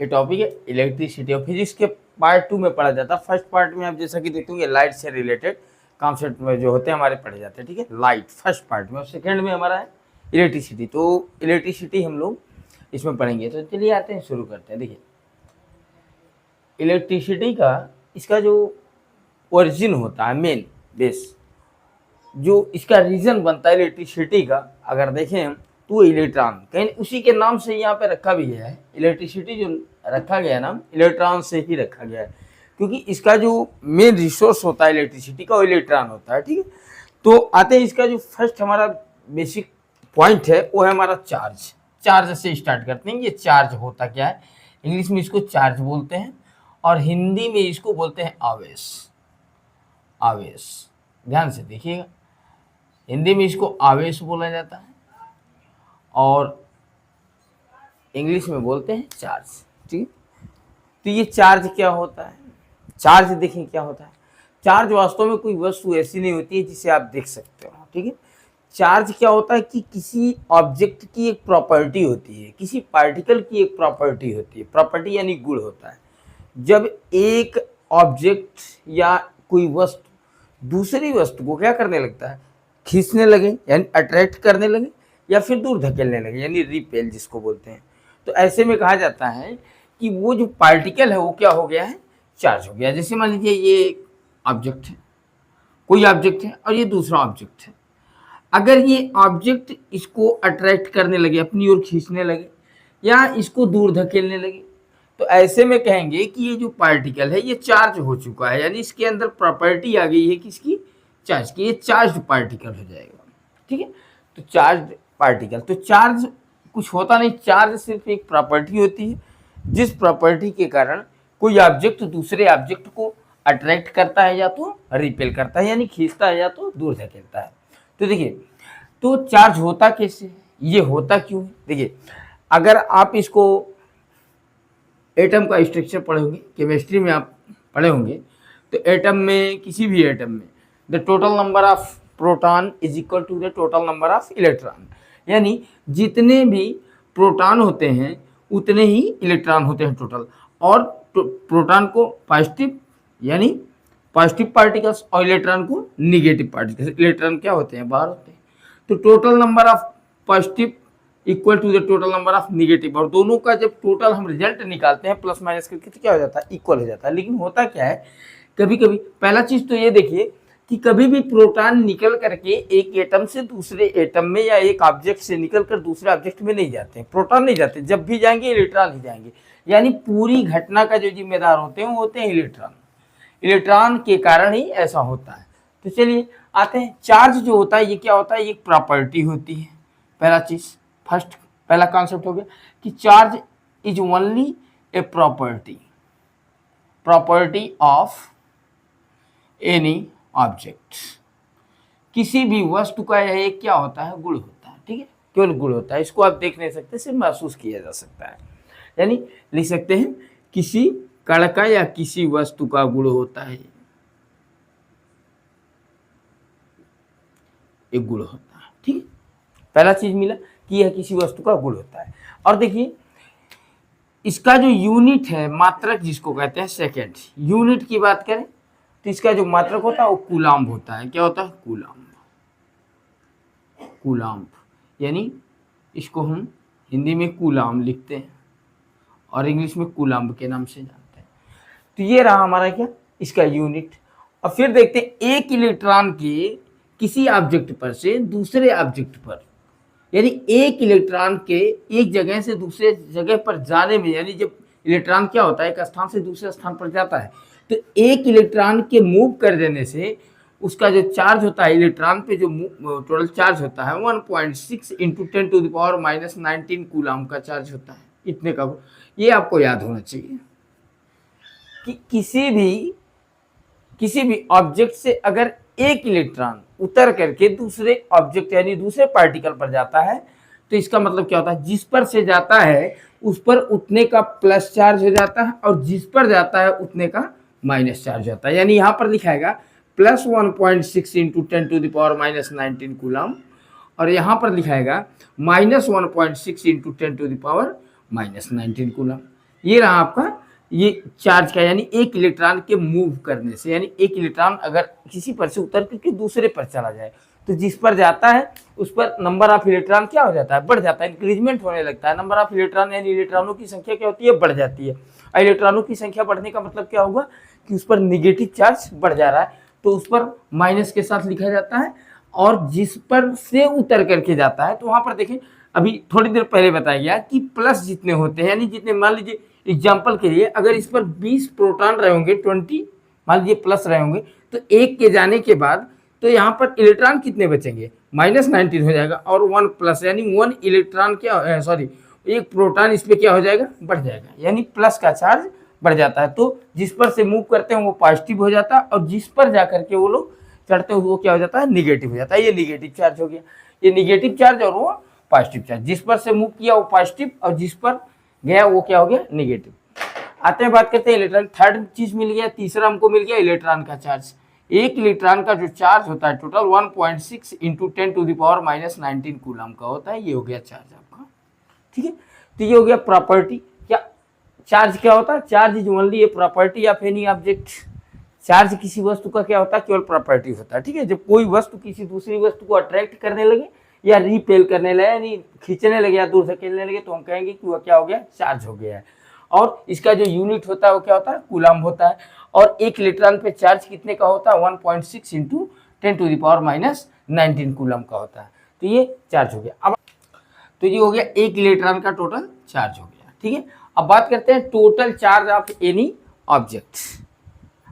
ये टॉपिक है इलेक्ट्रिसिटी और फिजिक्स के पार्ट 2 में पढ़ा जाता है। फर्स्ट पार्ट में आप जैसा कि देखोगे लाइट से रिलेटेड कॉन्सेप्ट में जो होते हैं हमारे पढ़े जाते हैं, ठीक है, लाइट फर्स्ट पार्ट में। और सेकेंड में हमारा है इलेक्ट्रिसिटी। तो इलेक्ट्रिसिटी हम लोग इसमें पढ़ेंगे। तो चलिए आते हैं, शुरू करते हैं। देखिए इलेक्ट्रिसिटी का इसका जो ओरिजिन होता है, मेन बेस जो इसका रीजन बनता है इलेक्ट्रिसिटी का, अगर देखें हम तो इलेक्ट्रॉन, कहीं उसी के नाम से यहाँ पे रखा भी गया है। इलेक्ट्रिसिटी जो रखा गया है नाम इलेक्ट्रॉन से ही रखा गया है, क्योंकि इसका जो मेन रिसोर्स होता है इलेक्ट्रिसिटी का वो इलेक्ट्रॉन होता है, ठीक है। तो आते हैं, इसका जो फर्स्ट हमारा बेसिक पॉइंट है वो है हमारा चार्ज। चार्ज से स्टार्ट करते हैं। ये चार्ज होता क्या है, इंग्लिश में इसको चार्ज बोलते हैं और हिंदी में इसको बोलते हैं आवेश। आवेश, ध्यान से देखिएगा, हिंदी में इसको आवेश बोला जाता है और इंग्लिश में बोलते हैं चार्ज, ठीक है। तो ये चार्ज क्या होता है, चार्ज देखें क्या होता है। चार्ज वास्तव में कोई वस्तु ऐसी नहीं होती है जिसे आप देख सकते हो, ठीक है। चार्ज क्या होता है कि किसी ऑब्जेक्ट की एक प्रॉपर्टी होती है, किसी पार्टिकल की एक प्रॉपर्टी होती है। प्रॉपर्टी यानी गुण होता है। जब एक ऑब्जेक्ट या कोई वस्तु दूसरी वस्तु को क्या करने लगता है, खींचने लगे यानी अट्रैक्ट करने लगे, या फिर दूर धकेलने लगे यानी रिपेल जिसको बोलते हैं, तो ऐसे में कहा जाता है कि वो जो पार्टिकल है वो क्या हो गया है, चार्ज हो गया। जैसे मान लीजिए ये ऑब्जेक्ट है, कोई ऑब्जेक्ट है और ये दूसरा ऑब्जेक्ट है। अगर ये ऑब्जेक्ट इसको अट्रैक्ट करने लगे, अपनी ओर खींचने लगे या इसको दूर धकेलने लगे, तो ऐसे में कहेंगे कि ये जो पार्टिकल है ये चार्ज हो चुका है, यानी इसके अंदर प्रॉपर्टी आ गई है किसकी, चार्ज की। ये चार्ज पार्टिकल हो जाएगा, ठीक है। तो चार्ज पार्टिकल, तो चार्ज कुछ होता नहीं, चार्ज सिर्फ एक प्रॉपर्टी होती है जिस प्रॉपर्टी के कारण कोई ऑब्जेक्ट दूसरे ऑब्जेक्ट को अट्रैक्ट करता है या तो रिपेल करता है, यानी खींचता है या तो दूर धकेलता है। तो देखिए, तो चार्ज होता कैसे, ये होता क्यों है। देखिए अगर आप इसको एटम का स्ट्रक्चर पढ़े होंगे, केमिस्ट्री में आप पढ़े होंगे, तो एटम में, किसी भी एटम में the total number of proton is equal to the total number of electron, यानी जितने भी प्रोटॉन होते हैं उतने ही इलेक्ट्रॉन होते हैं टोटल। और प्रोटॉन को पॉजिटिव यानी पॉजिटिव पार्टिकल्स और इलेक्ट्रॉन को निगेटिव पार्टिकल्स। इलेक्ट्रॉन क्या होते हैं, बाहर होते हैं। तो total number of positive equal to the total number of negative, और दोनों का जब टोटल हम रिजल्ट निकालते हैं प्लस माइनस करके तो क्या हो जाता है, इक्वल हो जाता है। लेकिन होता क्या है, कभी कभी पहला चीज तो ये देखिए कि कभी भी प्रोटॉन निकल करके एक एटम से दूसरे एटम में या एक ऑब्जेक्ट से निकल कर दूसरे ऑब्जेक्ट में नहीं जाते हैं, प्रोटॉन नहीं जाते। जब भी जाएंगे इलेक्ट्रॉन ही जाएंगे, यानी पूरी घटना का जो जिम्मेदार होते हैं वो होते हैं इलेक्ट्रॉन। इलेक्ट्रॉन के कारण ही ऐसा होता है। तो चलिए आते हैं, चार्ज जो होता है ये क्या होता है, एक प्रॉपर्टी होती है। पहला चीज, फर्स्ट पहला कॉन्सेप्ट हो गया कि charge is only a property, property of any object. किसी भी वस्तु का यह एक क्या होता है, गुण होता है, ठीक है, केवल गुण होता है। इसको आप देख नहीं सकते, सिर्फ महसूस किया जा सकता है। यानी लिख सकते हैं किसी कण का या किसी वस्तु का गुण होता है, एक गुण होता है, ठीक है। पहला चीज मिला कि यह किसी वस्तु का गुण होता है। और देखिए इसका जो यूनिट है, मात्रक जिसको कहते हैं, सेकेंड यूनिट की बात करें तो इसका जो मात्रक होता है वो कूलाम्ब होता है। क्या होता है, कूलाम्ब। कूलाम्ब यानी इसको हम हिंदी में कूलाम्ब लिखते हैं और इंग्लिश में कूलाम्ब के नाम से जानते हैं। तो ये रहा हमारा क्या, इसका यूनिट। और फिर देखते हैं एक इलेक्ट्रॉन के किसी ऑब्जेक्ट पर से दूसरे ऑब्जेक्ट पर, यानी एक इलेक्ट्रॉन के एक जगह से दूसरे जगह पर जाने में, यानी जब इलेक्ट्रॉन क्या होता है एक स्थान से दूसरे स्थान पर जाता है, तो एक इलेक्ट्रॉन के मूव कर देने से उसका जो चार्ज होता है इलेक्ट्रॉन पे, जो टोटल चार्ज होता है 1.6 इंटू 10⁻⁹ कूलाम्ब का चार्ज होता है। इतने का ये आपको याद होना चाहिए कि किसी भी ऑब्जेक्ट से अगर एक इलेक्ट्रॉन उतर करके दूसरे ऑब्जेक्ट यानी दूसरे पार्टिकल पर जाता है, तो इसका मतलब क्या होता है, जिस पर से जाता है उस पर उतने का प्लस चार्ज हो जाता है और जिस पर जाता है उतने का माइनस चार्ज होता है। यानी यहाँ पर लिखाएगा प्लस 1.6 इंटू 10⁻⁹ कूलाम्ब, और यहाँ पर लिखाएगा -1.6 इंटू 10⁻⁻⁹ कूलाम्ब। ये रहा आपका ये चार्ज का, यानी एक इलेक्ट्रॉन के मूव करने से, यानी एक इलेक्ट्रॉन अगर किसी पर से उतर करके दूसरे पर चला जाए तो जिस पर जाता है उस पर नंबर ऑफ इलेक्ट्रॉन क्या हो जाता है, बढ़ जाता है, इंक्रीजमेंट होने लगता है। नंबर ऑफ इलेक्ट्रॉन यानी इलेक्ट्रॉनों की संख्या क्या होती है, बढ़ जाती है। और इलेक्ट्रॉनों की संख्या बढ़ने का मतलब क्या होगा कि उस पर निगेटिव चार्ज बढ़ जा रहा है, तो उस पर माइनस के साथ लिखा जाता है। और जिस पर से उतर करके जाता है तो वहां पर देखें, अभी थोड़ी देर पहले बताया गया कि प्लस जितने होते हैं, यानी जितने, मान लीजिए एग्जाम्पल के लिए अगर इस पर 20 प्रोटॉन रहे होंगे, 20 मान लीजिए प्लस रहे होंगे, तो एक के जाने के बाद तो यहाँ पर इलेक्ट्रॉन कितने बचेंगे, -19 हो जाएगा, और 1 प्लस यानी 1 इलेक्ट्रॉन क्या, सॉरी, एक प्रोटॉन इस पर क्या हो जाएगा, बढ़ जाएगा, यानी प्लस का चार्ज बढ़ जाता है। तो जिस पर से मूव करते हैं वो पॉजिटिव हो जाता है, और जिस पर जा करके वो लोग चढ़ते हैं वो क्या हो जाता है, निगेटिव हो जाता है। ये निगेटिव चार्ज हो गया, ये निगेटिव चार्ज, और वो पॉजिटिव चार्ज। जिस पर से मूव किया वो पॉजिटिव, और जिस पर गया वो क्या हो गया, निगेटिव। आते हैं, बात करते हैं इलेक्ट्रॉन। थर्ड चीज मिल गया, तीसरा हमको मिल गया इलेक्ट्रॉन का चार्ज। एक इलेक्ट्रॉन का जो चार्ज होता है टोटल 1.6 इंटू 10⁻⁻19 कूलम का होता है। ये हो गया चार्ज आपका, ठीक है। तो ये हो गया प्रॉपर्टी। क्या चार्ज क्या होता है, charge is only a property of any object. Charge किसी वस्तु का क्या होता है, केवल प्रॉपर्टी होता है, ठीक है। जब कोई वस्तु किसी दूसरी वस्तु को अट्रैक्ट करने लगे या रिपेल करने लगे, यानी खींचने लगे या दूर से खेलने लगे, तो हम कहेंगे कि वह क्या हो गया, चार्ज हो गया है। और इसका जो यूनिट होता है वो क्या होता है, कूलम होता है। और एक इलेक्ट्रॉन पे चार्ज कितने का होता है, 1.6 इंटू 10⁻⁻19 कूलम का होता है। तो ये चार्ज हो गया। अब तो ये हो गया एक इलेक्ट्रॉन का टोटल चार्ज हो गया, ठीक है। अब बात करते हैं total charge of any object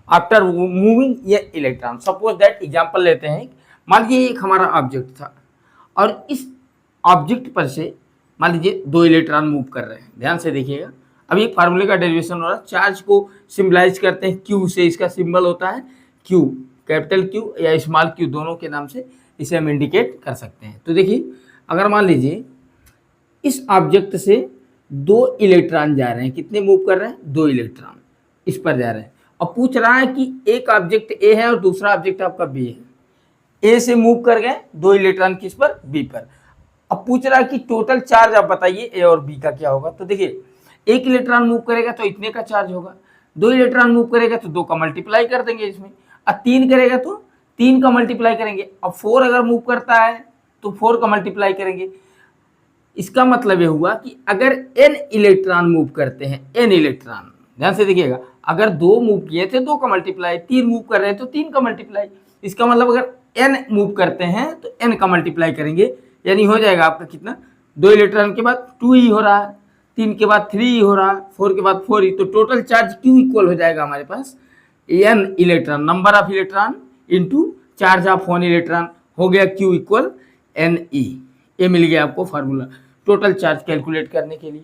after moving ये इलेक्ट्रॉन। सपोज दैट एग्जांपल लेते हैं, मान लीजिए एक हमारा ऑब्जेक्ट था और इस ऑब्जेक्ट पर से मान लीजिए 2 इलेक्ट्रॉन मूव कर रहे हैं। ध्यान से देखिएगा, अभी एक फार्मूले का डेरिवेशन हो रहा है। चार्ज को सिम्बलाइज करते हैं क्यू से, इसका सिंबल होता है क्यू, कैपिटल क्यू या स्मॉल क्यू, दोनों के नाम से इसे हम इंडिकेट कर सकते हैं। तो देखिए, अगर मान लीजिए इस ऑब्जेक्ट से 2 इलेक्ट्रॉन जा रहे हैं, कितने मूव कर रहे हैं, 2 इलेक्ट्रॉन इस पर जा रहे हैं। और पूछ रहा है कि एक ऑब्जेक्ट ए है और दूसरा ऑब्जेक्ट आपका बी है। ए से मूव कर गए 2 इलेक्ट्रॉन किस पर, बी पर। अब पूछ रहा है कि टोटल चार्ज आप बताइए ए और बी का क्या होगा। तो देखिए, एक इलेक्ट्रॉन मूव करेगा तो इतने का चार्ज होगा, 2 इलेक्ट्रॉन मूव करेगा तो 2 का मल्टीप्लाई कर देंगे इसमें, और 3 करेगा तो 3 का मल्टीप्लाई करेंगे। अब 4 अगर मूव करता है तो 4 का मल्टीप्लाई करेंगे। इसका मतलब ये हुआ कि अगर n इलेक्ट्रॉन मूव करते हैं, n इलेक्ट्रॉन, ध्यान से देखिएगा, अगर 2 मूव किए थे 2 का मल्टीप्लाई, 3 मूव कर रहे हैं तो 3 का मल्टीप्लाई। इसका मतलब अगर n मूव करते हैं तो n का मल्टीप्लाई करेंगे, यानी हो जाएगा आपका कितना, 2 इलेक्ट्रॉन के बाद 2 ही हो रहा है, 3 के बाद 3 ही हो रहा है, 4 के बाद 4 ही। तो टोटल चार्ज Q इक्वल हो जाएगा हमारे पास n electron, number of electron into charge of 1 electron, हो गया Q इक्वल Ne। ये मिल गया आपको फार्मूला टोटल चार्ज कैलकुलेट करने के लिए,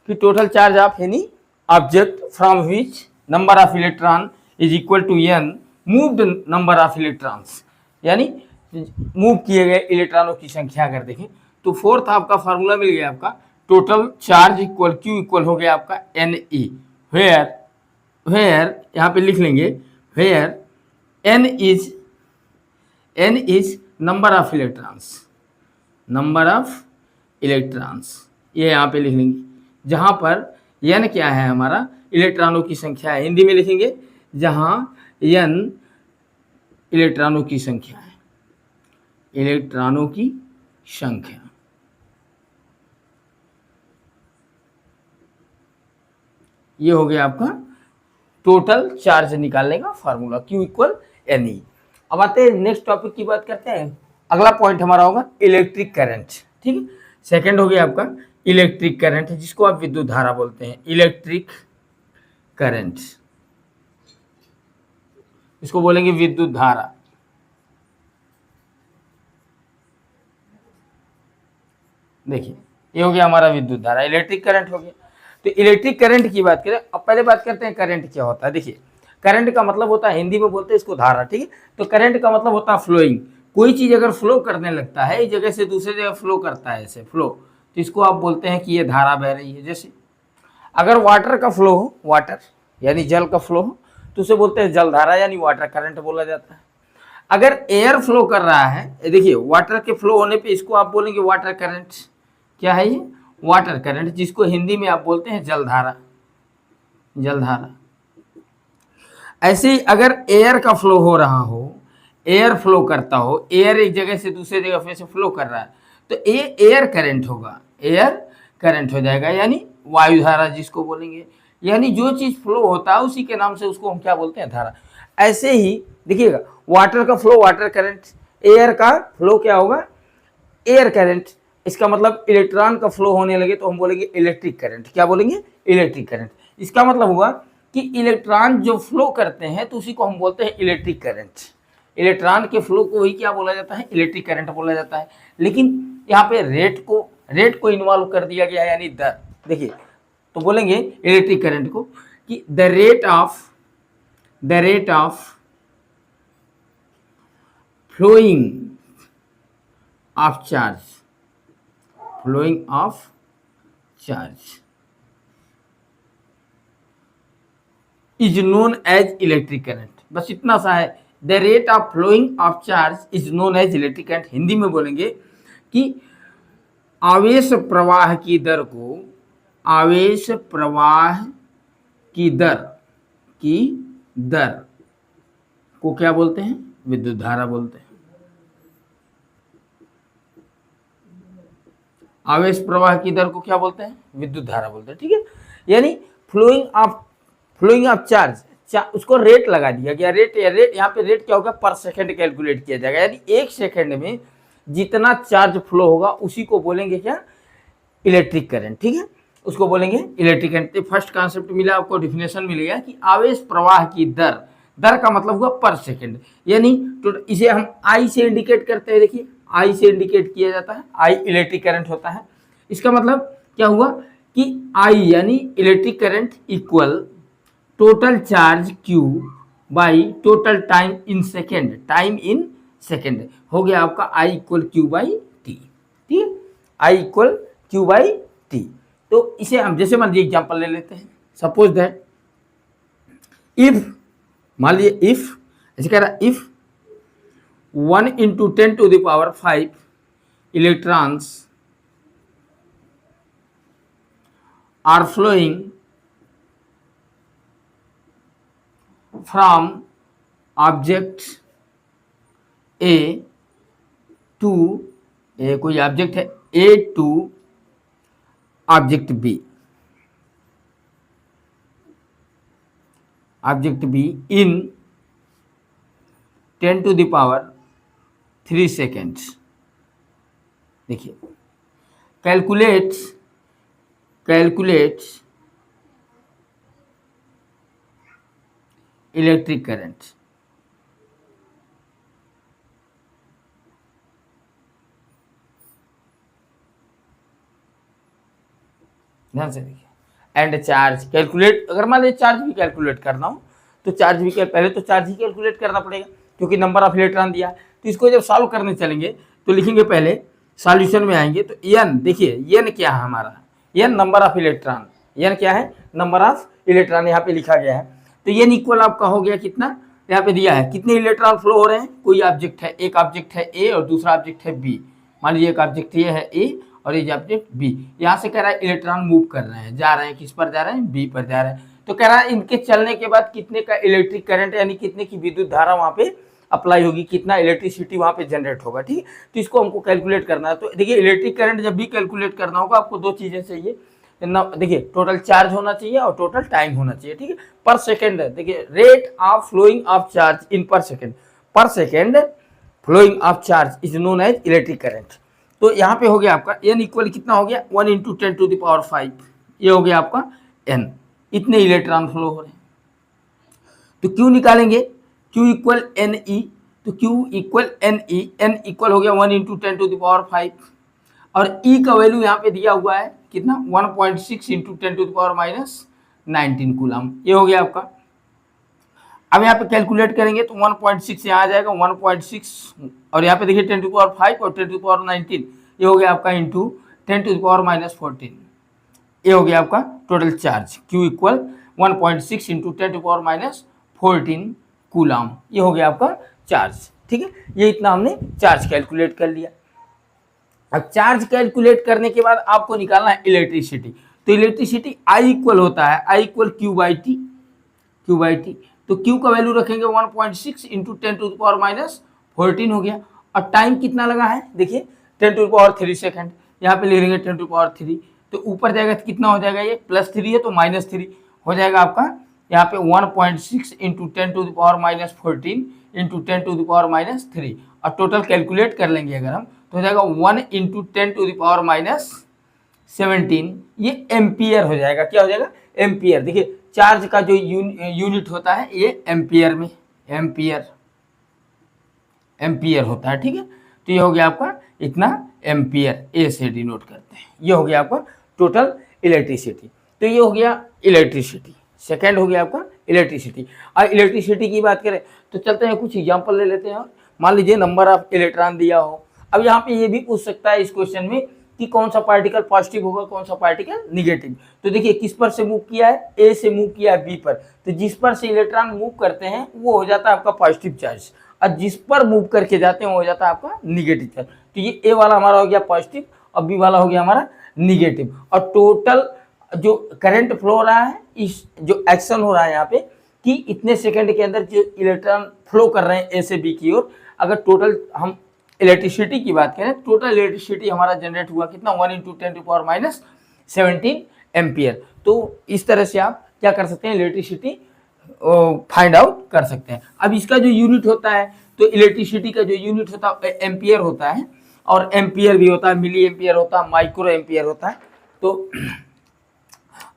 कि total charge of any object from which number of electron is equal to n moved number of electrons, यानी मूव किए गए इलेक्ट्रॉनों की संख्या अगर देखें तो फोर्थ आपका फार्मूला मिल गया आपका total charge equal Q equal हो गया आपका Ne, वेयर यहाँ पे लिख लेंगे, where n is number of electrons, number of electrons, ये यहाँ पे लिख लेंगे, जहाँ पर n क्या है हमारा, इलेक्ट्रॉनों की संख्या है। हिंदी में लिखेंगे जहाँ n इलेक्ट्रॉनों की संख्या है, इलेक्ट्रॉनों की संख्या। ये हो गया आपका टोटल चार्ज निकालने का फार्मूला Q इक्वल Ne। अब आते हैं नेक्स्ट टॉपिक की बात करते हैं। अगला पॉइंट हमारा होगा इलेक्ट्रिक करंट, ठीक है। सेकंड हो गया आपका इलेक्ट्रिक करंट, जिसको आप विद्युत धारा बोलते हैं, इलेक्ट्रिक करंट, इसको बोलेंगे विद्युत धारा। देखिए, ये हो गया हमारा विद्युत धारा, इलेक्ट्रिक करंट हो गया। तो इलेक्ट्रिक करंट की बात करें, अब पहले बात करते हैं करंट क्या होता है। देखिए, करंट का मतलब होता है, हिंदी में बोलते हैं इसको धारा, ठीक है। तो करंट का मतलब होता है फ्लोइंग। कोई चीज अगर फ्लो करने लगता है, एक जगह से दूसरे जगह फ्लो करता है, ऐसे फ्लो, तो इसको आप बोलते हैं कि ये धारा बह रही है। जैसे अगर वाटर का फ्लो हो, वाटर यानी जल का फ्लो हो, तो उसे बोलते हैं जल धारा यानी वाटर करंट बोला जाता है। अगर एयर फ्लो कर रहा है, देखिए वाटर के फ्लो होने पे इसको आप बोलेंगे वाटर करंट। क्या है ये, वाटर करंट, जिसको हिंदी में आप बोलते हैं जल धारा। जलधारा। ऐसे ही अगर एयर का फ्लो हो रहा हो, एयर फ्लो करता हो, एयर एक जगह से दूसरे जगह में से फ्लो कर रहा है, तो ये एयर करंट होगा, एयर करंट हो जाएगा, यानी वायुधारा जिसको बोलेंगे। यानी जो चीज फ्लो होता है उसी के नाम से उसको हम क्या बोलते हैं, धारा। ऐसे ही देखिएगा, वाटर का फ्लो वाटर करंट, एयर का फ्लो क्या होगा, एयर करंट। इसका मतलब इलेक्ट्रॉन का फ्लो होने लगे तो हम बोलेंगे इलेक्ट्रिक करंट। क्या बोलेंगे, इलेक्ट्रिक करंट। इसका मतलब हुआ कि इलेक्ट्रॉन जो फ्लो करते हैं तो उसी को हम बोलते हैं इलेक्ट्रिक करंट। इलेक्ट्रॉन के फ्लो को वही क्या बोला जाता है, इलेक्ट्रिक करंट बोला जाता है। लेकिन यहाँ पे रेट को इन्वॉल्व कर दिया गया, यानी दर। देखिए, तो बोलेंगे इलेक्ट्रिक करंट को कि the rate of flowing of charge is known as electric current. बस इतना सा है, the rate of flowing of charge is known as electric current. Hindi में बोलेंगे कि आवेश प्रवाह की दर को क्या बोलते हैं, विद्युत धारा बोलते हैं। आवेश प्रवाह की दर को क्या बोलते हैं, विद्युत धारा बोलते हैं। ठीक है, यानी फ्लोइंग ऑफ चार्ज, उसको रेट लगा दिया गया। रेट यहाँ पे रेट क्या होगा, पर सेकंड कैलकुलेट किया जाएगा। यानी एक सेकंड में जितना चार्ज फ्लो होगा उसी को बोलेंगे क्या, इलेक्ट्रिक करंट। ठीक है, उसको बोलेंगे इलेक्ट्रिक करंट। फर्स्ट कॉन्सेप्ट मिला आपको, डिफिनेशन मिलेगा कि आवेश प्रवाह की दर का मतलब हुआ पर सेकंड। यानी तो इसे हम आई से इंडिकेट करते हैं। देखिए, आई से इंडिकेट किया जाता है, आई इलेक्ट्रिक करंट होता है। इसका मतलब क्या हुआ कि आई यानी electric current equal total charge Q by total time in second हो गया आपका I equal Q by T. ठीक है, I equal Q by T. तो इसे हम जैसे मान लीजिए एग्जाम्पल ले लेते हैं। सपोज दैट मान लीजिए ऐसे कह रहा, if 1 × 10⁵ electrons are flowing from object A to कोई ऑब्जेक्ट है A to object B, in 10⁵ seconds। देखिए, कैलकुलेट इलेक्ट्रिक करंट। ध्यान से देखिए, एंड चार्ज कैलकुलेट। अगर मान लीजिए चार्ज भी कैलकुलेट करना हो तो पहले तो चार्ज ही कैलकुलेट करना पड़ेगा, क्योंकि नंबर ऑफ इलेक्ट्रॉन दिया है। तो इसको जब सॉल्व करने चलेंगे तो लिखेंगे, पहले सॉल्यूशन में आएंगे तो n, देखिए n क्या है हमारा, n number of electron, n क्या है, नंबर ऑफ इलेक्ट्रॉन यहाँ पे लिखा गया है। तो n इक्वल आपका हो गया कितना, यहाँ पे दिया है कितने इलेक्ट्रॉन फ्लो हो रहे हैं। कोई ऑब्जेक्ट है, एक ऑब्जेक्ट है A और दूसरा ऑब्जेक्ट है B। मान लीजिए एक ऑब्जेक्ट ये है A और ये ऑब्जेक्ट B। यहाँ से कह रहा है इलेक्ट्रॉन मूव कर रहे हैं, जा रहे हैं, किस पर जा रहे हैं, B पर जा रहे हैं। तो कह रहा है इनके चलने के बाद कितने का इलेक्ट्रिक करंट यानी कितने की विद्युत धारा वहाँ पे अप्लाई होगी, कितना इलेक्ट्रिसिटी वहाँ पे जनरेट होगा। ठीक है, तो इसको हमको कैलकुलेट करना है। तो देखिए, इलेक्ट्रिक करंट जब भी कैलकुलेट करना होगा आपको दो चीज़ें चाहिए। देखिए, टोटल चार्ज होना चाहिए और टोटल टाइम होना चाहिए। ठीक है, पर सेकेंड, देखिए rate of flowing of charge in per second flowing of charge is known as electric current. तो यहाँ पे हो गया आपका n इक्वल कितना हो गया, 1 × 10⁵ ये हो गया आपका n। इतने इलेक्ट्रॉन फ्लो हो रहे हैं। तो Q निकालेंगे, Q इक्वल NE। तो Q equal NE, n equal हो गया 1 × 10⁵ और E का वैल्यू यहाँ पे दिया हुआ है कितना, 1.6 × 10⁻⁻19 कूलम। ये हो गया आपका। अब यहाँ पे कैलकुलेट करेंगे तो 1.6 यहाँ आ जाएगा, 1.6 और यहाँ पे देखिए 10⁵ और 10⁻19 ये हो गया आपका इंटू 10⁻⁻14। ये हो गया आपका total charge Q equal 1.6 × 10⁻14 coulomb. ये हो गया आपका चार्ज। ठीक है, ये इतना हमने चार्ज कैलकुलेट कर लिया। अब चार्ज कैलकुलेट करने के बाद आपको निकालना है इलेक्ट्रिसिटी। तो इलेक्ट्रिसिटी आई इक्वल होता है I equal Q by T, Q by T. तो क्यू का वैल्यू रखेंगे 1.6 इंटू 10⁻⁻14 हो गया। और टाइम कितना लगा है देखिए 10⁻3 सेकेंड, यहाँ पे ले लेंगे 10⁻3, तो ऊपर जाएगा तो कितना हो जाएगा, ये +3 है तो -3 हो जाएगा आपका यहाँ पे 1.6 इंटू 10⁻⁻14 इंटू 10⁻3। और टोटल कैलकुलेट कर लेंगे अगर हम तो हो जाएगा 1 इंटू 10⁻17, ये एम्पियर हो जाएगा। क्या हो जाएगा, एम्पियर। देखिए चार्ज का जो यूनिट होता है ये एम्पियर में, एम्पियर होता है, ठीक है। तो ये हो गया आपका इतना एम्पियर, ए से डिनोट करते हैं। ये हो गया आपका टोटल इलेक्ट्रिसिटी। तो ये हो गया इलेक्ट्रिसिटी, सेकंड हो गया आपका इलेक्ट्रिसिटी। और इलेक्ट्रिसिटी की बात करें तो चलते हैं कुछ एग्जांपल ले लेते हैं। मान लीजिए नंबर ऑफ इलेक्ट्रॉन दिया हो। अब यहाँ पे ये भी पूछ सकता है इस क्वेश्चन में कि कौन सा पार्टिकल पॉजिटिव होगा, कौन सा पार्टिकल निगेटिव। तो देखिए किस पर से मूव किया है, ए से मूव किया है बी पर, तो जिस पर से इलेक्ट्रॉन मूव करते हैं वो हो जाता है आपका पॉजिटिव चार्ज, और जिस पर मूव करके जाते हैं वो हो जाता है आपका निगेटिव चार्ज। तो ये ए वाला हमारा हो गया पॉजिटिव और बी वाला हो गया हमारा निगेटिव। और टोटल जो करंट फ्लो हो रहा है, इस जो एक्शन हो रहा है यहाँ पे कि इतने सेकंड के अंदर जो इलेक्ट्रॉन फ्लो कर रहे हैं ए से बी की ओर, अगर टोटल हम इलेक्ट्रिसिटी की बात करें, टोटल इलेक्ट्रिसिटी हमारा जनरेट हुआ कितना, 1 इंटू 10⁻⁻17 एम्पियर। तो इस तरह से आप क्या कर सकते हैं, इलेक्ट्रिसिटी फाइंड आउट कर सकते हैं। अब इसका जो यूनिट होता है, तो इलेक्ट्रिसिटी का जो यूनिट होता है एम्पियर होता है, और एम्पियर भी होता है, मिली एम्पियर होता है, माइक्रो एम्पियर होता है। तो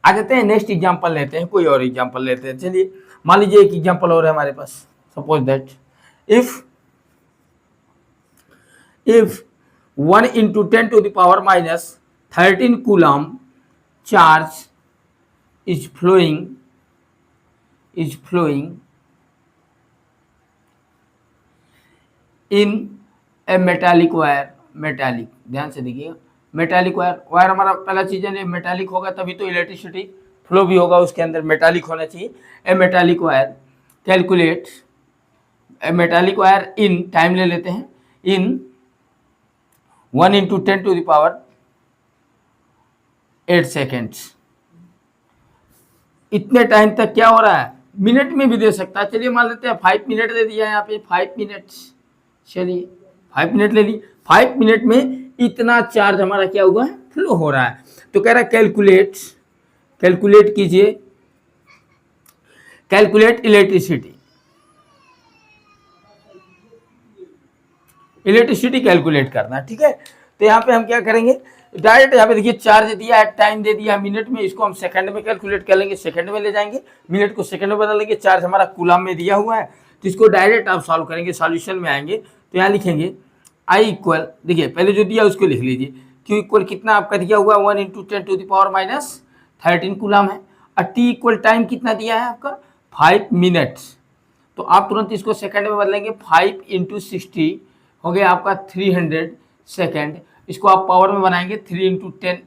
आ जाते हैं नेक्स्ट एग्जांपल लेते हैं, कोई और एग्जांपल लेते हैं। चलिए मान लीजिए एक एग्जांपल और है हमारे पास। Suppose that if 1 into 10⁻⁻13 coulomb charge is flowing in a metallic wire, metallic, ध्यान से देखिएगा, मेटालिक वायर हमारा पहला चीज है, मेटालिक होगा तभी तो इलेक्ट्रिसिटी फ्लो भी होगा, उसके अंदर मेटालिक होना चाहिए। ए metallic wire, calculate A metallic wire in, time ले लेते हैं, इन 1 इंटू 10⁸ सेकेंड्स। इतने टाइम तक क्या हो रहा है, मिनट में भी दे सकता है। चलिए मान लेते हैं 5 मिनट दे दिया है यहाँ पे, 5 मिनट, चलिए 5 मिनट ले ली। 5 मिनट में इतना चार्ज हमारा क्या हुआ है, फ्लो हो रहा है। तो कह रहा है कैलकुलेट कीजिए, कैलकुलेट इलेक्ट्रिसिटी कैलकुलेट करना, ठीक है। तो यहाँ पे हम क्या करेंगे, डायरेक्ट यहाँ पे देखिए चार्ज दिया है, टाइम दे दिया है मिनट में, इसको हम सेकंड में कैलकुलेट कर लेंगे, सेकंड में ले जाएंगे, मिनट को सेकंड में बदल लेंगे। चार्ज हमारा कूलम में दिया हुआ है, तो इसको डायरेक्ट आप सॉल्व करेंगे, सॉल्यूशन में आएंगे तो यहाँ लिखेंगे आई इक्वल, देखिए पहले जो दिया उसको लिख लीजिए, क्यू इक्वल कितना आपका दिया हुआ है 1 इंटू 10⁻⁻13 कूलम है, और टी इक्वल टाइम कितना दिया है आपका 5 मिनट्स। तो आप तुरंत इसको सेकंड में बदलेंगे, 5 इंटू 60 हो गया आपका 300 सेकेंड। इसको आप पावर में बनाएंगे, 3 इंटू 10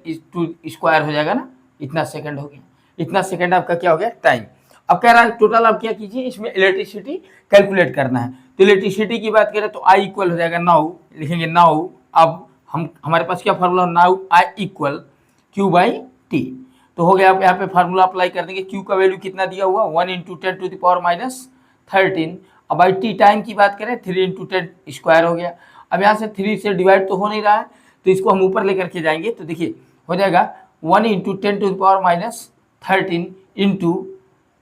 स्क्वायर हो जाएगा ना, इतना सेकंड हो गया, इतना सेकंड आपका क्या हो गया, टाइम। अब कह रहा है टोटल आप क्या कीजिए, इसमें इलेक्ट्रिसिटी कैलकुलेट करना है। तो इलेक्ट्रिसिटी की बात करें तो आई इक्वल हो जाएगा नाउ, लिखेंगे नाउ, अब हमारे पास क्या formula, now I equal Q by T. तो हो गया, आप यहाँ पे फार्मूला अप्लाई कर देंगे, क्यू का वैल्यू कितना दिया हुआ 1 इंटू 10⁻⁻13, अब बाई टी टाइम की बात करें 3 इंटू 10 स्क्वायर हो गया। अब यहाँ से 3 से डिवाइड तो हो नहीं रहा है, तो इसको हम ऊपर लेकर के जाएंगे, तो देखिए हो जाएगा 1 इंटू 10⁻⁻13 इंटू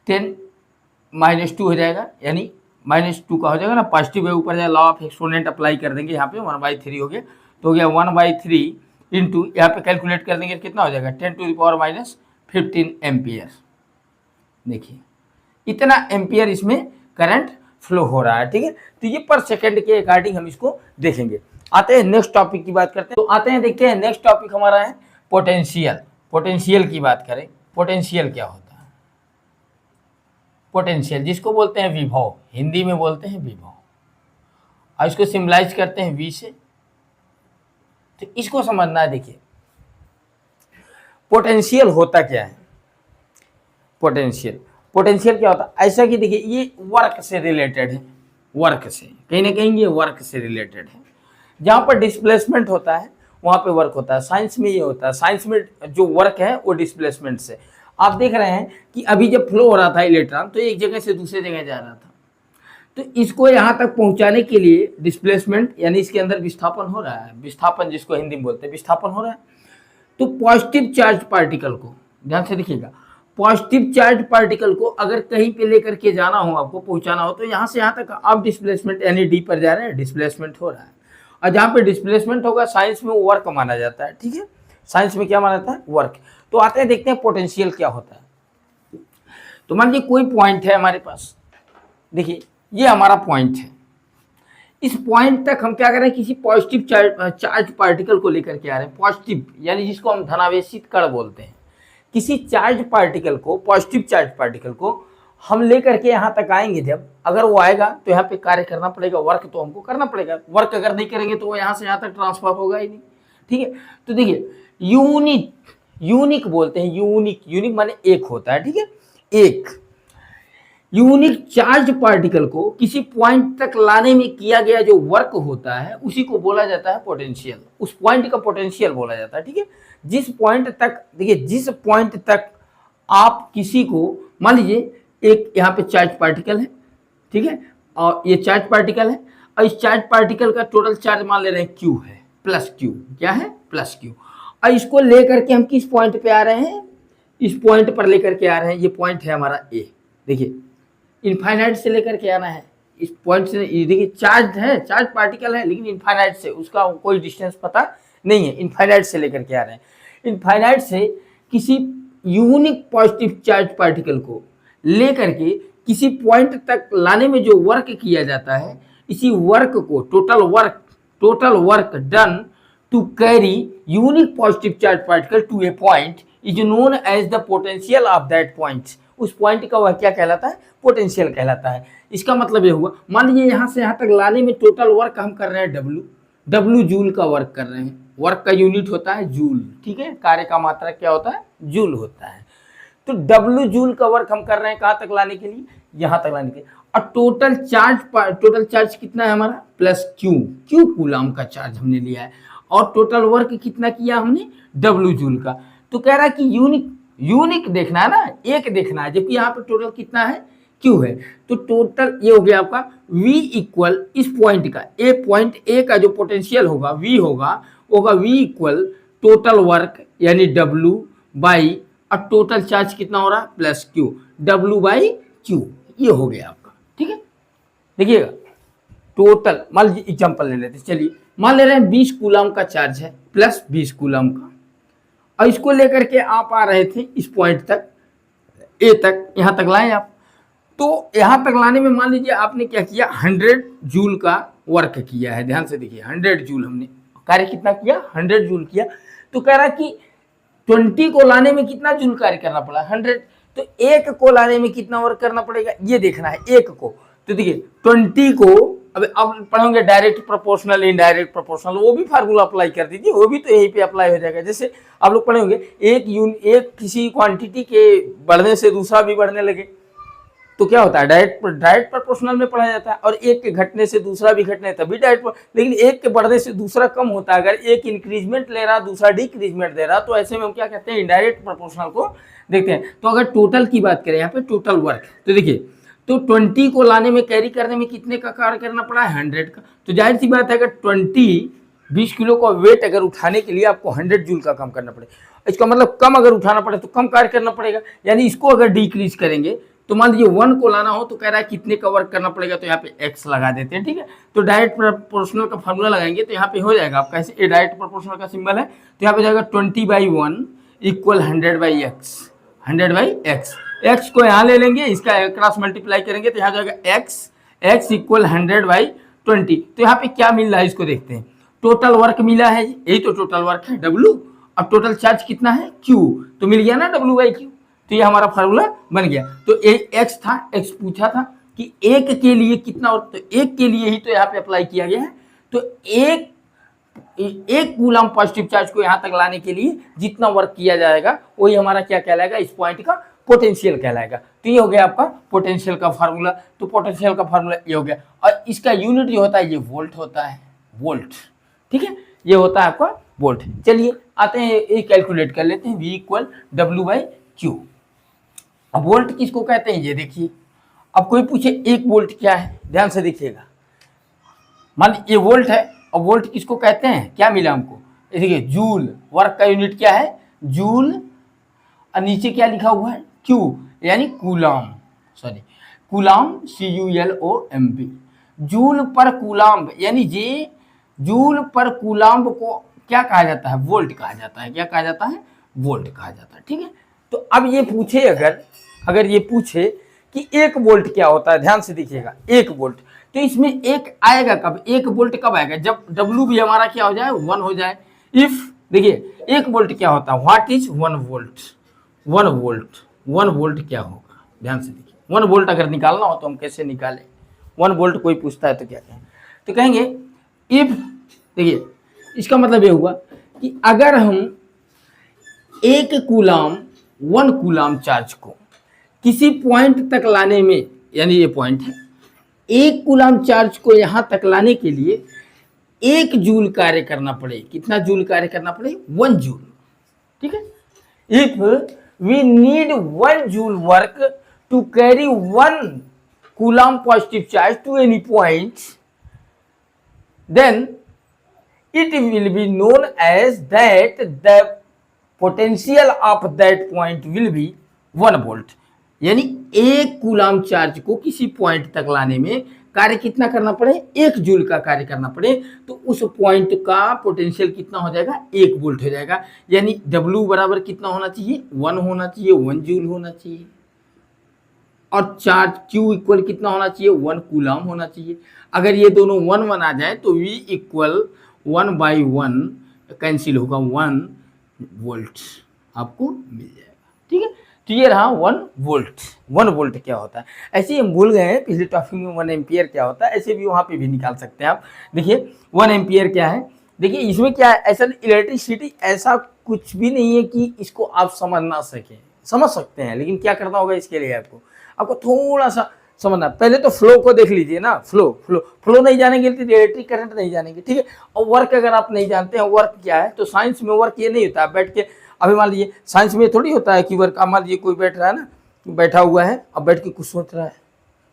10⁻2 हो जाएगा, यानी -2 का हो जाएगा ना, पॉजिटिव है ऊपर जाए, लॉ ऑफ एक्सपोनेंट अप्लाई कर देंगे यहाँ पे, 1/3 हो गया, तो हो गया 1/3 इंटू, यहाँ पे कैलकुलेट कर देंगे कितना हो जाएगा 10⁻⁻15 एम्पियर। देखिए इतना एम्पियर इसमें करंट फ्लो हो रहा है, ठीक है। तो ये पर सेकंड के अकॉर्डिंग हम इसको देखेंगे। आते हैं नेक्स्ट टॉपिक की बात करते हैं, तो आते हैं देखते हैं नेक्स्ट टॉपिक हमारा है पोटेंशियल। पोटेंशियल की बात करें, पोटेंशियल क्या होता है, पोटेंशियल जिसको बोलते हैं विभव, हिंदी में बोलते हैं विभव, और इसको सिम्बलाइज करते हैं वी से। तो इसको समझना है, देखिए पोटेंशियल होता क्या है, पोटेंशियल क्या होता है, ऐसा कि देखिए ये वर्क से रिलेटेड है, वर्क से, कहीं ना कहीं ये वर्क से रिलेटेड है। जहाँ पर डिस्प्लेसमेंट होता है वहाँ पे वर्क होता है। साइंस में ये होता है, साइंस में जो वर्क है वो डिस्प्लेसमेंट से। आप देख रहे हैं कि अभी जब फ्लो हो रहा था इलेक्ट्रॉन तो एक जगह से दूसरे जगह जा रहा था, तो इसको यहाँ तक पहुँचाने के लिए डिस्प्लेसमेंट यानी इसके अंदर विस्थापन हो रहा है, विस्थापन जिसको हिंदी में बोलते हैं, विस्थापन हो रहा है। तो पॉजिटिव चार्ज पार्टिकल को ध्यान से देखिएगा, पॉजिटिव चार्ज पार्टिकल को अगर कहीं पे लेकर के जाना हो, आपको पहुंचाना हो, तो यहाँ से यहाँ तक आप डिस्प्लेसमेंट यानी डी पर जा रहे हैं, डिस्प्लेसमेंट हो रहा है। और जहाँ पे डिस्प्लेसमेंट होगा साइंस में वर्क माना जाता है, ठीक है, साइंस में क्या माना जाता है, वर्क। तो आते हैं देखते हैं पोटेंशियल क्या होता है। तो मान लीजिए कोई पॉइंट है हमारे पास, देखिए ये हमारा पॉइंट है, इस पॉइंट तक हम क्या कर रहे हैं, किसी पॉजिटिव चार्ज पार्टिकल को लेकर के आ रहे हैं, पॉजिटिव यानी जिसको हम धनावेशित कण बोलते हैं। किसी चार्ज पार्टिकल को, पॉजिटिव चार्ज पार्टिकल को हम लेकर के यहाँ तक आएंगे, जब अगर वो आएगा तो यहाँ पे कार्य करना पड़ेगा, वर्क तो हमको करना पड़ेगा। वर्क अगर नहीं करेंगे तो वो यहाँ से यहाँ तक ट्रांसफर होगा ही नहीं, ठीक है। तो देखिए यूनिक बोलते हैं, यूनिक माने एक होता है, ठीक है, एक यूनिक चार्ज पार्टिकल को किसी पॉइंट तक लाने में किया गया जो वर्क होता है उसी को बोला जाता है पोटेंशियल, उस पॉइंट का पोटेंशियल बोला जाता है, ठीक है। जिस पॉइंट तक, देखिए जिस पॉइंट तक आप किसी को, मान लीजिए एक यहाँ पे चार्ज पार्टिकल है, ठीक है, और ये चार्ज पार्टिकल है, और इस चार्ज पार्टिकल का टोटल चार्ज मान ले रहे हैं Q है, प्लस Q, क्या है, प्लस Q। और इसको लेकर के हम किस पॉइंट पे आ रहे हैं, इस पॉइंट पर लेकर के आ रहे हैं, ये पॉइंट है हमारा A। देखिए इनफाइनाइट से लेकर के आना है, इस पॉइंट से, देखिए चार्ज है, चार्ज पार्टिकल है, लेकिन इनफाइनाइट से उसका कोई डिस्टेंस पता नहीं है, इनफाइनाइट से लेकर के आ रहे हैं। इनफाइनाइट से किसी यूनिक पॉजिटिव चार्ज पार्टिकल को लेकर के किसी पॉइंट तक लाने में जो वर्क किया जाता है, इसी वर्क को total work done to carry unit positive charge particle to a point is known as the potential of that point. उस पॉइंट का वह क्या कहलाता है, पोटेंशियल कहलाता है। इसका मतलब ये हुआ, मान लीजिए यहाँ से यहाँ तक लाने में टोटल वर्क हम कर रहे हैं W जूल का वर्क कर रहे हैं, वर्क का यूनिट होता है जूल, ठीक है, कार्य का मात्रा क्या होता है, जूल होता है। तो W जूल का वर्क हम कर रहे हैं कहाँ तक लाने के लिए, यहाँ तक लाने के लिए। और टोटल चार्ज कितना है हमारा, प्लस Q कूलम का चार्ज हमने लिया है, और टोटल वर्क कितना किया हमने, W जूल का। तो कह रहा है कि यूनिक देखना है ना, एक देखना है, जबकि यहाँ पे टोटल कितना है, Q है। तो टोटल ये हो गया आपका V इक्वल इस पॉइंट का, पॉइंट A का जो पोटेंशियल होगा V होगा V इक्वल टोटल वर्क यानी W बाई, और टोटल चार्ज कितना हो रहा है, plus Q, W by Q, ये हो गया आपका, ठीक है। देखिएगा टोटल, मान लीजिए एग्जाम्पल ले लेते, चलिए मान ले रहे हैं 20 कूलम का चार्ज है, प्लस 20 कूलम का, और इसको लेकर के आप आ रहे थे इस पॉइंट तक, A तक, यहाँ तक लाए आप। तो यहाँ तक लाने में मान लीजिए आपने क्या किया, 100 जूल का वर्क किया है, ध्यान से देखिए 100 जूल हमने कार्य कितना किया, 100 जूल किया। तो कह रहा कि 20 को लाने में कितना जूल कार्य करना पड़ा, 100। तो एक को लाने में कितना वर्क करना पड़ेगा, ये देखना है एक को। तो देखिए 20 को, अब पढ़ोगे डायरेक्ट प्रोपोर्शनल, इनडायरेक्ट प्रोपोर्शनल, वो भी फार्मूला अप्लाई कर दीजिए, वो भी तो यहीं पे अप्लाई हो जाएगा। जैसे आप लोग पढ़ोगे एक किसी क्वांटिटी के बढ़ने से दूसरा भी बढ़ने लगे तो क्या होता है, डायरेक्ट प्रोपोर्शनल में पढ़ा जाता है, और एक के घटने से दूसरा भी घटने तभी डायरेक्ट, लेकिन एक के बढ़ने से दूसरा कम होता है। अगर एक इंक्रीजमेंट ले रहा दूसरा डिक्रीजमेंट दे रहा, तो ऐसे में हम क्या कहते हैं, इनडायरेक्ट प्रोपोर्शनल को देखते हैं। तो अगर टोटल की बात करें यहाँ पे टोटल वर्क, तो देखिए तो 20 को लाने में, कैरी करने में कितने का कार्य करना पड़ा है, 100 का। तो जाहिर सी बात है अगर 20 किलो का वेट अगर उठाने के लिए आपको 100 जूल का कम करना पड़े, इसका मतलब कम अगर उठाना पड़े तो कम कार्य करना पड़ेगा। यानी इसको अगर डिक्रीज करेंगे तो मान लीजिए 1 को लाना हो तो कह रहा है कितने का वर्क करना पड़ेगा, तो यहाँ पे x लगा देते हैं, ठीक है। तो डायरेक्ट प्रोपोर्शनल का फार्मूला लगाएंगे तो यहाँ पे हो जाएगा आपका, ऐसे ये डायरेक्ट प्रोपोर्शनल का सिंबल है, तो यहाँ पे जाएगा 20/1 इक्वल 100/x, 100/x। x को यहाँ ले लेंगे, इसका क्रॉस मल्टीप्लाई करेंगे तो यहाँ जाएगा x इक्वल 100/20। तो यहाँ पे क्या मिल रहा है इसको देखते हैं, टोटल वर्क मिला है, यही तो टोटल वर्क है W, और टोटल चार्ज कितना है Q, तो मिल गया ना W/Q। तो ये हमारा फार्मूला बन गया। तो x था, x पूछा था कि एक के लिए कितना, और तो एक के लिए ही तो यहाँ पे अप्लाई किया गया है। तो एक कूलम पॉजिटिव चार्ज को यहाँ तक लाने के लिए जितना वर्क किया जाएगा वही हमारा क्या कहलाएगा, इस पॉइंट का पोटेंशियल कहलाएगा। तो ये हो गया आपका पोटेंशियल का फार्मूला। तो पोटेंशियल का फार्मूला ये हो गया, और इसका यूनिट जो होता है ये वोल्ट होता है, वोल्ट, ठीक है, ये होता है आपका वोल्ट। चलिए आते हैं ये कैलकुलेट कर लेते हैं, V इक्वल W/Q। अब वोल्ट किसको कहते हैं ये देखिए। अब कोई पूछे 1 वोल्ट क्या है, ध्यान से देखिएगा। मान लीजिए ये वोल्ट है, और वोल्ट किसको कहते हैं, क्या मिला हमको, ये देखिए जूल, वर्क का यूनिट क्या है जूल, और नीचे क्या लिखा हुआ है Q यानी coulomb, sorry coulomb CULOMB, joule पर कूलाम्ब, यानी ये जूल पर कूलाम्ब को क्या कहा जाता है, वोल्ट कहा जाता है। क्या कहा जाता है, वोल्ट कहा जाता है। ठीक है, तो अब ये पूछे अगर ये पूछे कि 1 वोल्ट क्या होता है, ध्यान से देखिएगा 1 वोल्ट, तो इसमें एक आएगा कब, 1 वोल्ट कब आएगा, जब W भी हमारा क्या हो जाए 1 हो जाए। इफ देखिए 1 वोल्ट क्या होता है, व्हाट इज 1 वोल्ट, 1 वोल्ट क्या होगा, ध्यान से देखिए। 1 वोल्ट अगर निकालना हो तो हम कैसे निकालें, 1 वोल्ट कोई पूछता है तो क्या कहें, तो कहेंगे इफ, देखिए इसका मतलब ये हुआ कि अगर हम 1 कूलाम चार्ज को किसी पॉइंट तक लाने में, यानी ये पॉइंट है, 1 कूलाम चार्ज को यहां तक लाने के लिए 1 जूल कार्य करना पड़े। कितना जूल कार्य करना पड़े, 1 जूल। ठीक है, if we need 1 joule work to carry 1 coulomb positive charge to any point, then it will be known as that the potential of that point will be 1 volt। यानी 1 कूलाम चार्ज को किसी point तक लाने में कार्य कितना करना पड़े, 1 जूल का कार्य करना पड़े, तो उस पॉइंट का पोटेंशियल कितना हो जाएगा, 1 वोल्ट हो जाएगा। यानी W बराबर कितना होना चाहिए, 1 होना चाहिए, 1 जूल होना चाहिए, और चार्ज Q इक्वल कितना होना चाहिए, 1 कूलाम होना चाहिए। अगर ये दोनों 1 आ जाए तो V इक्वल 1/1 कैंसिल होगा, 1 वोल्ट आपको मिल जाएगा। ठीक है, तो ये रहा 1 वोल्ट। 1 वोल्ट क्या होता है, ऐसे ही हम भूल गए हैं पिछले टॉपिक में 1 एम्पियर क्या होता है, ऐसे भी वहाँ पे भी निकाल सकते हैं आप। देखिए 1 एम्पियर क्या है, देखिए इसमें क्या है, ऐसा इलेक्ट्रिसिटी ऐसा कुछ भी नहीं है कि इसको आप समझ ना सकें, समझ सकते हैं, लेकिन क्या करना होगा इसके लिए आपको थोड़ा सा समझना। पहले तो फ्लो को देख लीजिए ना, फ्लो नहीं जानेंगे तो इलेक्ट्रिक करंट नहीं जानेंगे। ठीक है, और वर्क अगर आप नहीं जानते हैं वर्क क्या है, तो साइंस में वर्क ये नहीं होता है बैठ के, अभी मान लीजिए साइंस में थोड़ी होता है कि वर्क, मान लीजिए कोई बैठ रहा है ना, बैठा हुआ है, अब बैठ के कुछ सोच रहा है,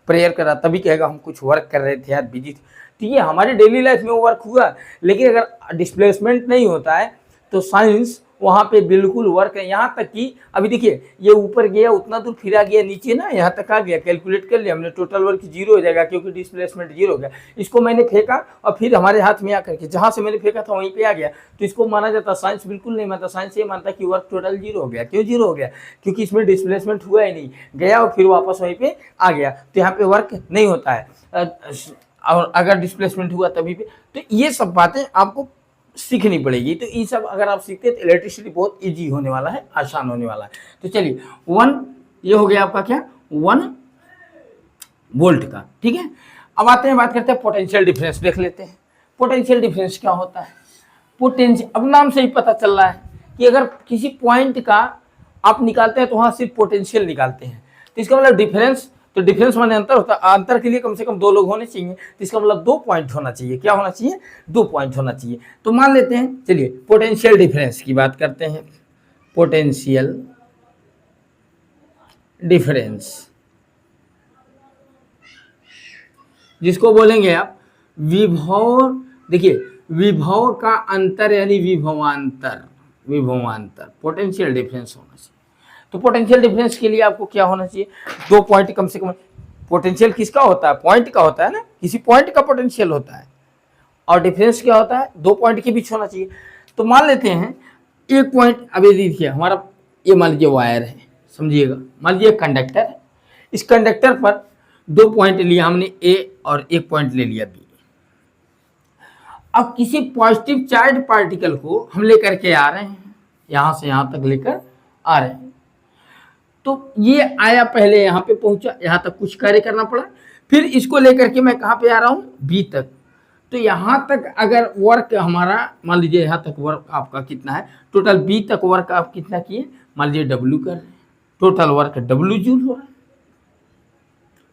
प्रेयर कर रहा, तभी कहेगा हम कुछ वर्क कर रहे थे यार, बिजी थे। तो ये हमारे डेली लाइफ में वर्क हुआ, लेकिन अगर डिस्प्लेसमेंट नहीं होता है तो साइंस वहाँ पे बिल्कुल वर्क है। यहाँ तक कि अभी देखिए ये ऊपर गया, उतना दूर फिरा गया, नीचे ना यहाँ तक आ गया, कैलकुलेट कर लिया हमने, टोटल वर्क 0 हो जाएगा क्योंकि डिस्प्लेसमेंट 0 हो गया। इसको मैंने फेंका और फिर हमारे हाथ में आकर के जहाँ से मैंने फेंका था वहीं पे आ गया, तो इसको माना जाता, साइंस बिल्कुल नहीं मानता। साइंस ये मानता कि वर्क टोटल 0 हो गया। क्यों 0 हो गया, क्योंकि इसमें डिस्प्लेसमेंट हुआ ही नहीं, गया और फिर वापस वहीं पर आ गया, तो यहाँ पर वर्क नहीं होता है। और अगर डिस्प्लेसमेंट हुआ तभी पे, तो ये सब बातें आपको सीखनी पड़ेगी। तो ये सब अगर आप सीखते हैं तो इलेक्ट्रिसिटी बहुत इजी होने वाला है, आसान होने वाला है। तो चलिए 1 ये हो गया आपका क्या, 1 वोल्ट का। ठीक है, अब आते हैं, बात करते हैं पोटेंशियल डिफरेंस, देख लेते हैं पोटेंशियल डिफरेंस क्या होता है। पोटेंशियल, अब नाम से ही पता चल रहा है कि अगर किसी पॉइंट का आप निकालते हैं तो वहाँ सिर्फ पोटेंशियल निकालते हैं, तो इसका मतलब डिफरेंस, तो डिफरेंस माने अंतर होता है, अंतर के लिए कम से कम 2 लोग होने चाहिए, तो इसका मतलब 2 पॉइंट होना चाहिए। क्या होना चाहिए, 2 पॉइंट होना चाहिए। तो मान लेते हैं, चलिए पोटेंशियल डिफरेंस की बात करते हैं। पोटेंशियल डिफरेंस जिसको बोलेंगे आप विभव, देखिए विभव का अंतर यानी विभवांतर, पोटेंशियल डिफरेंस होना चाहिए। तो पोटेंशियल डिफरेंस के लिए आपको क्या होना चाहिए, 2 पॉइंट कम से कम। पोटेंशियल किसका होता है, पॉइंट का होता है ना, किसी पॉइंट का पोटेंशियल होता है, और डिफरेंस क्या होता है, 2 पॉइंट के बीच होना चाहिए। तो मान लेते हैं एक पॉइंट, अब ये देखिए हमारा, ये मान लीजिए वायर है, समझिएगा, मान लीजिए कंडक्टर है, इस कंडक्टर पर 2 पॉइंट लिया हमने, ए और 1 पॉइंट ले लिया बी। अब किसी पॉजिटिव चार्ज पार्टिकल को हम लेकर के आ रहे हैं, यहां से यहां तक लेकर आ रहे हैं, तो ये आया, पहले यहाँ पे पहुंचा, यहाँ तक कुछ कार्य करना पड़ा, फिर इसको लेकर के मैं कहाँ पे आ रहा हूँ, बी तक। तो यहाँ तक अगर वर्क हमारा, मान लीजिए यहाँ तक वर्क आपका कितना है, टोटल बी तक वर्क आप कितना किए, मान लीजिए W कर रहे हैं, टोटल वर्क W जूल हो रहा है,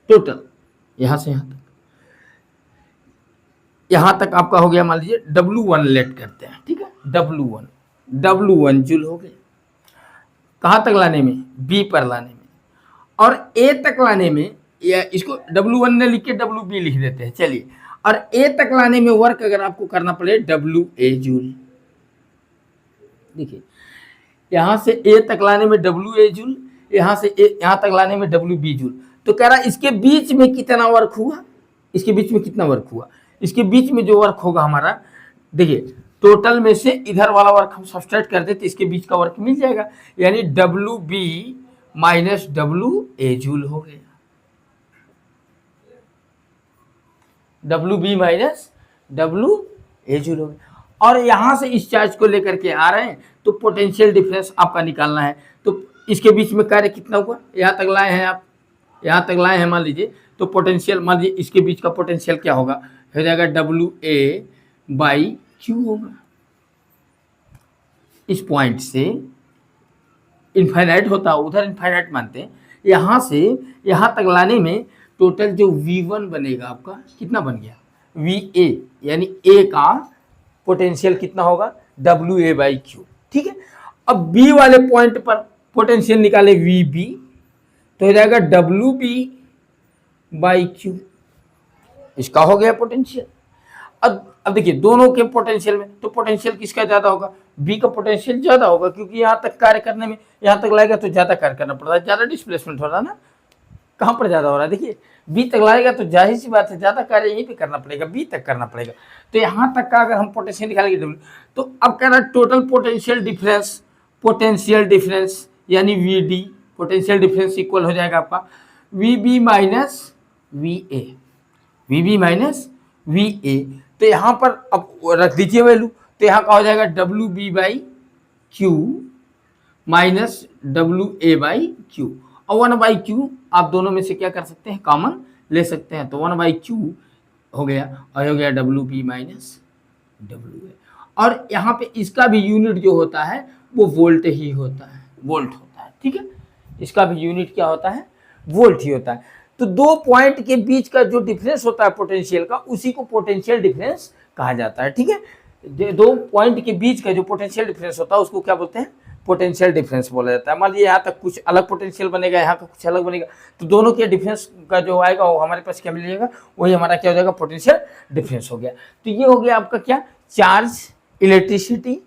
टोटल यहाँ से यहाँ तक आपका हो गया, मान लीजिए W1 लेट करते हैं। ठीक है, W1 जूल हो गया। कहाँ तक लाने में? B पर लाने में। और A तक लाने में, या इसको W1 ने लिख के WB लिख देते हैं, चलिए। और A तक लाने में वर्क अगर आपको करना पड़े WA जूल। देखिए यहां से A तक लाने में WA जूल, यहां से यहां तक लाने में WB जूल। तो कह रहा इसके बीच में कितना वर्क हुआ, इसके बीच में कितना वर्क हुआ, इसके बीच में जो वर्क होगा हमारा, देखिए टोटल में से इधर वाला वर्क हम सब्सट्रैक्ट कर देते, इसके बीच का वर्क मिल जाएगा, यानी WB माइनस WA जूल हो गया। WB माइनस WA जूल हो गया। और यहां से इस चार्ज को लेकर के आ रहे हैं, तो पोटेंशियल डिफरेंस आपका निकालना है। तो इसके बीच में कार्य कितना हुआ, यहां तक लाए हैं आप, यहां तक लाए हैं मान लीजिए, तो पोटेंशियल मान लीजिए इसके बीच का पोटेंशियल क्या होगा, हो जाएगा WA/Q होगा। इस पॉइंट से इनफाइनाइट होता है, उधर इनफाइनाइट मानते हैं, यहां से यहां तक लाने में टोटल जो V1 बनेगा आपका कितना बन गया, VA, यानी A का पोटेंशियल कितना होगा, WA/Q। ठीक है, अब B वाले पॉइंट पर पोटेंशियल निकाले VB, तो हो जाएगा WB/Q। इसका हो गया पोटेंशियल। अब देखिए दोनों के पोटेंशियल में, तो पोटेंशियल किसका ज्यादा होगा, बी का पोटेंशियल ज्यादा होगा, क्योंकि यहां तक कार्य करने में, यहां तक लाएगा तो ज्यादा कार्य करना पड़ता है, ज्यादा डिस्प्लेसमेंट हो रहा है ना, कहां पर ज्यादा हो रहा है, देखिए बी तक लाएगा तो जाहिर सी बात है ज्यादा कार्य यहीं पे करना पड़ेगा, बी तक करना पड़ेगा। तो यहां तक का अगर हम पोटेंशियल निकालेंगे, तो अब कह रहा है टोटल पोटेंशियल डिफरेंस यानी VD, पोटेंशियल डिफरेंस इक्वल हो जाएगा आपका VB minus VA, VB minus VA। तो यहाँ पर अब रख दीजिए वैल्यू, तो यहाँ का हो जाएगा WB/Q माइनस WA/Q, और 1/Q आप दोनों में से क्या कर सकते हैं, कॉमन ले सकते हैं, तो 1/Q हो गया, और हो गया WB माइनस WA। और यहाँ पे इसका भी यूनिट जो होता है वो वोल्ट ही होता है, वोल्ट होता है। ठीक है, इसका भी यूनिट क्या होता है, वोल्ट ही होता है। तो दो पॉइंट के बीच का जो डिफरेंस होता है पोटेंशियल का, उसी को पोटेंशियल डिफरेंस कहा जाता है। ठीक है, दो पॉइंट के बीच का जो पोटेंशियल डिफरेंस होता है उसको क्या बोलते हैं, पोटेंशियल डिफरेंस बोला जाता है। मान लीजिए यहाँ तक कुछ अलग पोटेंशियल बनेगा, यहाँ का कुछ अलग बनेगा, तो दोनों के डिफरेंस का जो आएगा वो हमारे पास क्या मिलेगा, वही हमारा क्या हो जाएगा, पोटेंशियल डिफरेंस हो गया। तो ये हो गया आपका क्या, चार्ज, इलेक्ट्रिसिटी,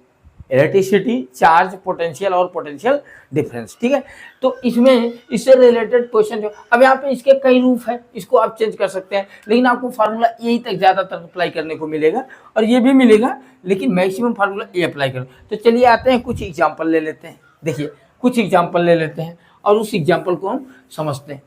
चार्ज, पोटेंशियल और पोटेंशियल डिफरेंस। ठीक है, तो इसमें इससे रिलेटेड क्वेश्चन जो, अब यहाँ पे इसके कई रूप है, इसको आप चेंज कर सकते हैं, लेकिन आपको फार्मूला यही तक ज़्यादातर अप्लाई करने को मिलेगा, और ये भी मिलेगा, लेकिन मैक्सिमम फार्मूला ये अप्लाई करो। तो चलिए आते हैं, कुछ एग्जाम्पल ले लेते हैं। देखिए कुछ एग्जाम्पल ले लेते हैं और उस एग्जाम्पल को हम समझते हैं।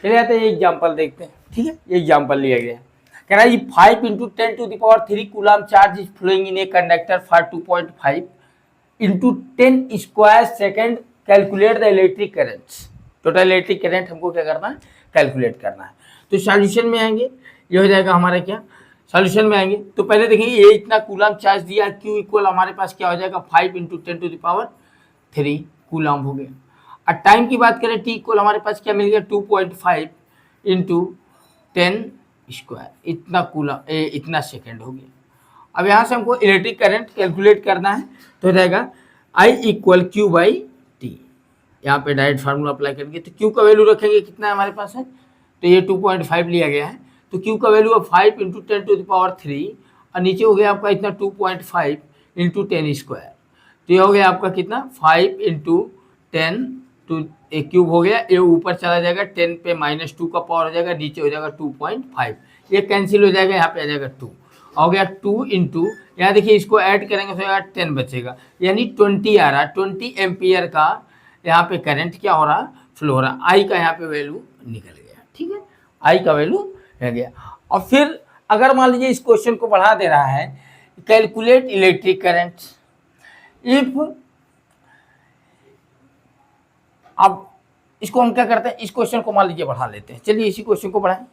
चलिए आते हैं एग्जाम्पल देखते हैं। ठीक है, ये एग्जाम्पल लिया गया है, कह रहा है 5 × 10⁻³ coulomb charge is flowing in a conductor for 2.5 into 10 square second calculate the electric currents. Total electric current हमको क्या करना है, कैलकुलेट करना है। तो सॉल्यूशन में आएंगे, ये हो जाएगा हमारा क्या, सॉल्यूशन में आएंगे तो पहले देखेंगे ये इतना कूलम चार्ज दिया, Q इक्वल हमारे पास क्या हो जाएगा 5 × 10⁻³ कूलम हो गया। और टाइम की बात करें T इक्वल हमारे पास क्या मिल गया 2.5 × 10², इतना कूलम इतना सेकेंड हो गया। अब यहाँ से हमको इलेक्ट्रिक करंट कैलकुलेट करना है तो हो जाएगा I इक्वल Q/T। यहाँ पे डायरेक्ट फार्मूला अप्लाई करेंगे तो Q का वैल्यू रखेंगे कितना है हमारे पास है, तो ये 2.5 लिया गया है तो Q का वैल्यू है 5 × 10⁻³ और नीचे हो गया आपका इतना 2.5 × 10²। तो ये हो गया आपका कितना 5 × 10³ हो गया, ये ऊपर चला जाएगा 10 पे -2 का पावर हो जाएगा, नीचे हो जाएगा 2.5, ये कैंसिल हो जाएगा, यहाँ पे आ जाएगा 2 हो गया 2 × यहाँ देखिए इसको ऐड करेंगे तो यहाँ 10 बचेगा, यानी 20 आ रहा है। 20 एम्पियर का यहाँ पे करंट क्या हो रहा है, फ्लो हो रहा है। आई का यहाँ पे वैल्यू निकल गया, ठीक है, आई का वैल्यू रह गया। और फिर अगर मान लीजिए इस क्वेश्चन को बढ़ा दे रहा है, कैलकुलेट इलेक्ट्रिक करंट इफ, अब इसको हम क्या करते हैं, इस क्वेश्चन को मान लीजिए बढ़ा लेते हैं, चलिए इसी क्वेश्चन को बढ़ाएं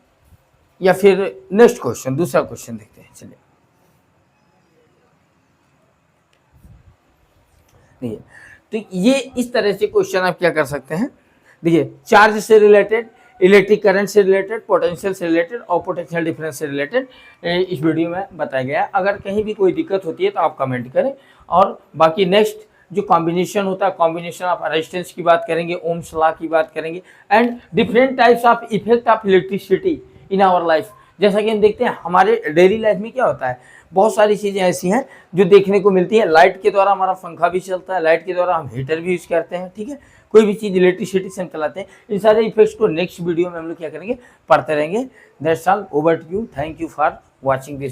या फिर नेक्स्ट क्वेश्चन, दूसरा क्वेश्चन देखते हैं। चलिए देखिए, तो ये इस तरह से क्वेश्चन आप क्या कर सकते हैं, देखिए चार्ज से रिलेटेड, इलेक्ट्रिक करंट से रिलेटेड, पोटेंशियल से रिलेटेड और पोटेंशियल डिफरेंस से रिलेटेड इस वीडियो में बताया गया है। अगर कहीं भी कोई दिक्कत होती है तो आप कमेंट करें। और बाकी नेक्स्ट जो कॉम्बिनेशन होता है, कॉम्बिनेशन ऑफ रेजिस्टेंस की बात करेंगे, ओम्स लॉ की बात करेंगे and different types of effect of electricity in our life. जैसा कि हम देखते हैं हमारे डेली लाइफ में क्या होता है, बहुत सारी चीज़ें ऐसी हैं जो देखने को मिलती है। लाइट के द्वारा हमारा पंखा भी चलता है, लाइट के द्वारा हम हीटर भी यूज़ करते हैं, ठीक है, कोई भी चीज़ इलेक्ट्रिसिटी से हम चलाते हैं। इन सारे इफेक्ट्स को नेक्स्ट वीडियो में हम लोग क्या करेंगे, पढ़ते रहेंगे। That's all, over to you, thank you for watching this.